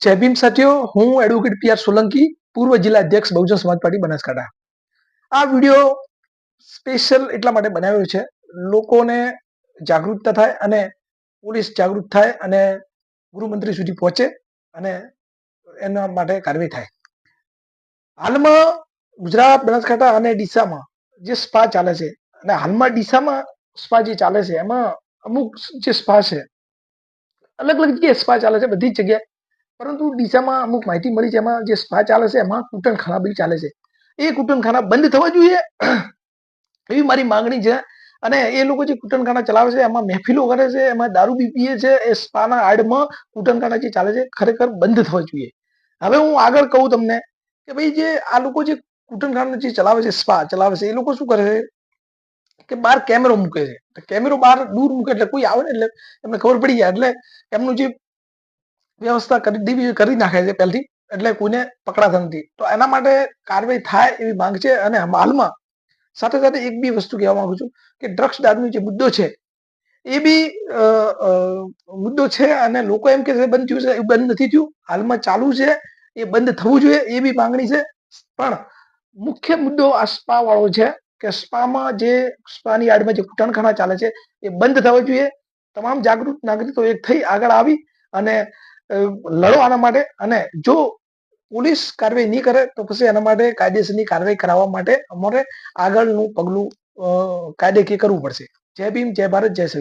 જય ભીમ સાથીઓ, હું એડવોકેટ પી આર સોલંકી, પૂર્વ જિલ્લા અધ્યક્ષ બહુજન સમાજ પાર્ટી બનાસકાંઠા. આ વિડીયો સ્પેશિયલ એટલા માટે બનાવ્યો છે, લોકોને જાગૃતતા થાય અને પોલીસ જાગૃત થાય અને ગૃહમંત્રી સુધી પહોંચે અને એના માટે કાર્યવાહી થાય. હાલમાં ગુજરાત, બનાસકાંઠા અને ડીસામાં જે સ્પા ચાલે છે, અને હાલમાં ડીસામાં સ્પા જે ચાલે છે એમાં અમુક જે સ્પા છે, અલગ અલગ જગ્યાએ સ્પા ચાલે છે બધી જ જગ્યાએ, પરંતુ ડીસામાં અમુક માહિતી મળી છે એમાં જે સ્પા ચાલે છે એમાં કૂટણખાના બી ચાલે છે. એ કૂટણખાના બંધ થવા જોઈએ એવી મારી માંગણી છે. અને એ લોકો જે કૂટણખાના ચલાવે છે એમાં મહેફિલો કરે છે, એમાં દારૂ બી પીએ છે, એ સ્પાના આડમાં કૂટણખાના જે ચાલે છે ખરેખર બંધ થવા જોઈએ. હવે હું આગળ કહું તમને કે ભાઈ જે આ લોકો જે કૂટણખાના જે ચલાવે છે, સ્પા ચલાવે છે, એ લોકો શું કરે છે કે બહાર કેમેરો મૂકે છે. કેમેરો બહાર દૂર મૂકે એટલે કોઈ આવે ને એટલે એમને ખબર પડી જાય, એટલે એમનું જે વ્યવસ્થા કરી નાખે છે પહેલથી, એટલે કોઈને પકડાતા નથી. તો એના માટે કાર્યવાહી થાય એવી માંગ છે. અને હાલમાં સાથે સાથે એક બી વસ્તુ કહેવા માંગુ છું કે ડ્રગ્સ દારૂનો જે મુદ્દો છે એ બી મુદ્દો છે, અને લોકો એમ કે છે બંધ થયું છે, એ બંધ નથી થયું, હાલમાં ચાલુ છે, એ બંધ થવું જોઈએ એ બી માંગણી છે. પણ મુખ્ય મુદ્દો આ સ્પા વાળો છે કે સ્પામાં જે સ્પાની આડમાં જે કૂટણખાના ચાલે છે એ બંધ થવા જોઈએ. તમામ જાગૃત નાગરિકો એક થઈ આગળ આવી અને લડો આના માટે. અને જો પોલીસ કાર્યવાહી નહીં કરે તો પછી એના માટે કાયદેસરની કાર્યવાહી કરાવવા માટે અમારે આગળનું પગલું કાયદેકીય કરવું પડશે. જય ભીમ, જય ભારત, જય શ્રી